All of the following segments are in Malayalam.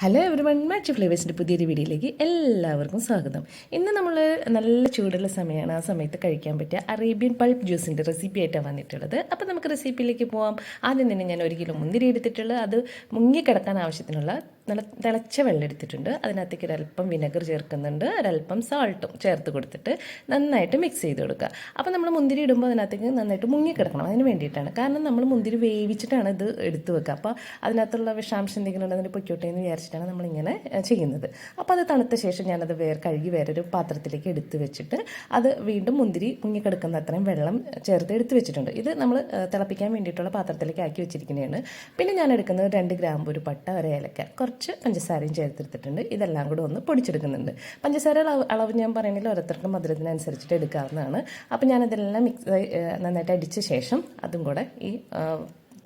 ഹലോ എവരിവൺ, മാച്ച് ഫ്ലേവേഴ്സിൻ്റെ പുതിയൊരു വീഡിയോയിലേക്ക് എല്ലാവർക്കും സ്വാഗതം. ഇന്ന് നമ്മൾ നല്ല ചൂടുള്ള സമയമാണ്. ആ സമയത്ത് കഴിക്കാൻ പറ്റിയ അറേബ്യൻ പൾപ്പ് ജ്യൂസിൻ്റെ റെസിപ്പി ആയിട്ടാണ് വന്നിട്ടുള്ളത്. അപ്പോൾ നമുക്ക് റെസിപ്പിയിലേക്ക് പോകാം. ആദ്യം തന്നെ ഞാൻ 1 കിലോ മുന്തിരി എടുത്തിട്ടുള്ളത്, അത് മുങ്ങിക്കിടക്കാൻ ആവശ്യത്തിനുള്ള നല്ല തിളച്ച വെള്ളം എടുത്തിട്ടുണ്ട്. അതിനകത്തേക്ക് ഒരല്പം വിനെഗർ ചേർക്കുന്നുണ്ട്, ഒരല്പം സാൾട്ടും ചേർത്ത് കൊടുത്തിട്ട് നന്നായിട്ട് മിക്സ് ചെയ്ത് കൊടുക്കുക. അപ്പോൾ നമ്മൾ മുന്തിരി ഇടുമ്പോൾ അതിനകത്തേക്ക് നന്നായിട്ട് മുങ്ങിക്കിടക്കണം. അതിന് വേണ്ടിയിട്ടാണ്. കാരണം നമ്മൾ മുന്തിരി വേവിച്ചിട്ടാണ് ഇത് എടുത്ത് വെക്കുക. അപ്പോൾ അതിനകത്തുള്ള വിഷാംശം എന്തെങ്കിലും ഉണ്ടെങ്കിൽ പൊയ്ക്കോട്ടെ എന്ന് വിചാരിച്ചിട്ടാണ് നമ്മളിങ്ങനെ ചെയ്യുന്നത്. അപ്പോൾ അത് തണുത്ത ശേഷം ഞാനത് കഴുകി വേറൊരു പാത്രത്തിലേക്ക് എടുത്ത് വെച്ചിട്ട് അത് വീണ്ടും മുന്തിരി മുങ്ങിക്കിടക്കുന്ന അത്രയും വെള്ളം ചേർത്ത് എടുത്ത് വെച്ചിട്ടുണ്ട്. ഇത് നമ്മൾ തിളപ്പിക്കാൻ വേണ്ടിയിട്ടുള്ള പാത്രത്തിലേക്ക് ആക്കി വെച്ചിരിക്കുന്നതാണ്. പിന്നെ ഞാൻ എടുക്കുന്നത് 2 ഗ്രാമ്പൂ, ഒരു പട്ട, ഒരു ഏലക്ക, കുറച്ച് പഞ്ചസാരയും ചേർത്തെടുത്തിട്ടുണ്ട്. ഇതെല്ലാം കൂടെ ഒന്ന് പൊടിച്ചെടുക്കുന്നുണ്ട്. പഞ്ചസാര അളവ് ഞാൻ പറയുന്നില്ല, ഓരോരുത്തരുടെ മധുരത്തിനനുസരിച്ചിട്ട് എടുക്കാവുന്നതാണ്. അപ്പോൾ ഞാനതെല്ലാം നന്നായിട്ട് അടിച്ച ശേഷം അതും കൂടെ ഈ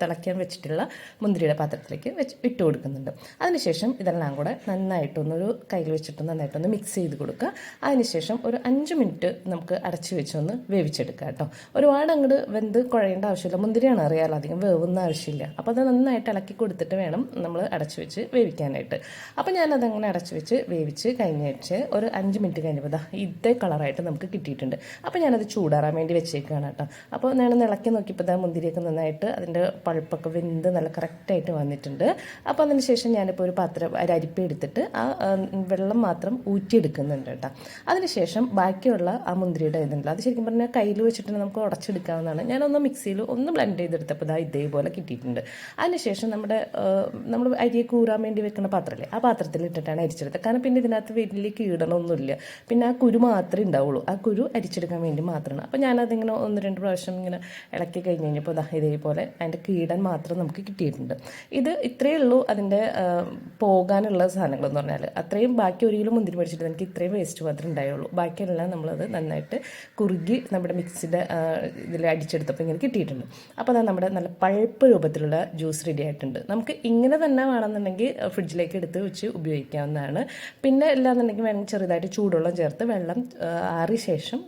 തിളയ്ക്കാൻ വെച്ചിട്ടുള്ള മുന്തിരിയുടെ പാത്രത്തിലേക്ക് ഇട്ട് കൊടുക്കുന്നുണ്ട്. അതിനുശേഷം ഇതെല്ലാം കൂടെ നന്നായിട്ടൊന്നൊരു കയ്യിൽ വെച്ചിട്ട് നന്നായിട്ടൊന്ന് മിക്സ് ചെയ്ത് കൊടുക്കുക. അതിനുശേഷം ഒരു 5 മിനിറ്റ് നമുക്ക് അടച്ചു വെച്ചൊന്ന് വേവിച്ചെടുക്കുക കേട്ടോ. ഒരുപാട് അങ്ങോട്ട് വെന്ത് കുഴയേണ്ട ആവശ്യമില്ല. മുന്തിരിയാണ് അറിയാലോ, അധികം വേവുന്ന ആവശ്യമില്ല. അപ്പോൾ അത് നന്നായിട്ട് ഇളക്കി കൊടുത്തിട്ട് വേണം നമ്മൾ അടച്ചു വെച്ച് വേവിക്കാനായിട്ട്. അപ്പോൾ ഞാനതങ്ങനെ അടച്ചു വെച്ച് വേവിച്ച് കഴിഞ്ഞിട്ട് ഒരു 5 മിനിറ്റ് കഴിഞ്ഞപ്പോൾ ഇതേ കളറായിട്ട് നമുക്ക് കിട്ടിയിട്ടുണ്ട്. അപ്പോൾ ഞാനത് ചൂടാറാൻ വേണ്ടി വെച്ചേക്കുകയാണ് കേട്ടോ. അപ്പോൾ ഞാൻ ഇളക്കി നോക്കിയപ്പോൾ മുന്തിരിയൊക്കെ നന്നായിട്ട് അതിൻ്റെ പഴുപ്പൊക്കെ വെന്ത് നല്ല കറക്റ്റായിട്ട് വന്നിട്ടുണ്ട്. അപ്പോൾ അതിന് ശേഷം ഞാനിപ്പോൾ ഒരു അരിപ്പ എടുത്തിട്ട് ആ വെള്ളം മാത്രം ഊറ്റിയെടുക്കുന്നുണ്ട് കേട്ടോ. അതിനുശേഷം ബാക്കിയുള്ള ആ മുന്തിരിയുടെ ഇതുണ്ടല്ലോ, അത് ശരിക്കും പറഞ്ഞാൽ കയ്യിൽ വെച്ചിട്ട് നമുക്ക് ഉടച്ചെടുക്കാവുന്നതാണ്. ഞാനൊന്ന് മിക്സിയിൽ ഒന്ന് ബ്ലെൻഡ് ചെയ്തെടുത്തപ്പോൾ ഇതേപോലെ കിട്ടിയിട്ടുണ്ട്. അതിനുശേഷം നമ്മൾ അരിയെ കൂറാൻ വേണ്ടി വെക്കുന്ന പാത്രമല്ലേ, ആ പാത്രത്തിൽ ഇട്ടിട്ടാണ് അരിച്ചെടുത്തത്. കാരണം പിന്നെ ഇതിനകത്ത് വലിയ കീടണമൊന്നുമില്ല. പിന്നെ ആ കുരു മാത്രമേ ഉണ്ടാവുള്ളൂ. ആ കുരു അരിച്ചെടുക്കാൻ വേണ്ടി മാത്രമാണ്. അപ്പോൾ ഞാനതിങ്ങനെ 1-2 പ്രാവശ്യം ഇങ്ങനെ ഇളക്കി കഴിഞ്ഞ് കഴിഞ്ഞപ്പോൾ ഇതേപോലെ അതിൻ്റെ കീടൻ മാത്രം നമുക്ക് കിട്ടിയിട്ടുണ്ട്. ഇത് ഇത്രയേ ഉള്ളൂ അതിൻ്റെ പോകാനുള്ള സാധനങ്ങളെന്ന് പറഞ്ഞാൽ. അത്രയും ബാക്കി 1 കിലോ മുന്തിരി മേടിച്ചിട്ട് എനിക്ക് ഇത്രയും വേസ്റ്റ് മാത്രമേ ഉണ്ടായുള്ളൂ. ബാക്കിയെല്ലാം നമ്മളത് നന്നായിട്ട് കുറുകി നമ്മുടെ മിക്സിയുടെ ഇതിൽ അടിച്ചെടുത്തപ്പോൾ ഇങ്ങനെ കിട്ടിയിട്ടുണ്ട്. അപ്പോൾ അത് നമ്മുടെ നല്ല പഴുപ്പ് രൂപത്തിലുള്ള ജ്യൂസ് റെഡി ആയിട്ടുണ്ട്. നമുക്ക് ഇങ്ങനെ തന്നെ വേണമെന്നുണ്ടെങ്കിൽ ഫ്രിഡ്ജിലേക്ക് എടുത്ത് വെച്ച് ഉപയോഗിക്കാവുന്നതാണ്. പിന്നെ അല്ലാന്നുണ്ടെങ്കിൽ വേണമെങ്കിൽ ചെറുതായിട്ട് ചൂടുവെള്ളം ചേർത്ത് വെള്ളം ആറിയ ശേഷം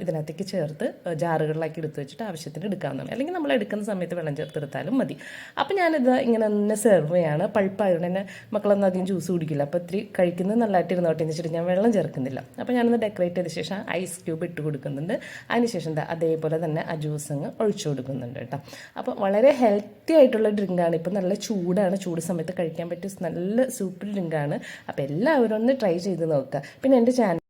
ഇതിനകത്തേക്ക് ചേർത്ത് ജാറുകളിലാക്കി എടുത്ത് വെച്ചിട്ട് ആവശ്യത്തിന് എടുക്കാവുന്നതാണ്. അല്ലെങ്കിൽ നമ്മൾ എടുക്കുന്ന സമയത്ത് വെള്ളം ചേർത്തെടുത്താലും മതി. അപ്പം ഞാനിത് ഇങ്ങനെ തന്നെ സെർവ് ചെയ്യാണ്. പഴുപ്പായതുകൊണ്ട് തന്നെ മക്കളൊന്നും അധികം ജ്യൂസ് കുടിക്കില്ല. അപ്പോൾ ഇത്തിരി കഴിക്കുന്നത് നല്ലതായിട്ട് ഇരുന്നോട്ടെ എന്ന് വെച്ചിട്ട് ഞാൻ വെള്ളം ചേർക്കുന്നില്ല. അപ്പോൾ ഞാനൊന്ന് ഡെക്കറേറ്റ് ചെയ്ത ശേഷം ഐസ് ക്യൂബ് ഇട്ട് കൊടുക്കുന്നുണ്ട്. അതിനുശേഷം അതേപോലെ തന്നെ ആ ജ്യൂസ് അങ്ങ് ഒഴിച്ചു കൊടുക്കുന്നുണ്ട് കേട്ടോ. അപ്പോൾ വളരെ ഹെൽത്തി ആയിട്ടുള്ള ഡ്രിങ്കാണ്. ഇപ്പം നല്ല ചൂടാണ്. ചൂട് സമയത്ത് കഴിക്കാൻ പറ്റിയ നല്ല സൂപ്പർ ഡ്രിങ്കാണ്. അപ്പോൾ എല്ലാവരും ഒന്ന് ട്രൈ ചെയ്ത് നോക്കുക. പിന്നെ എൻ്റെ ചാനൽ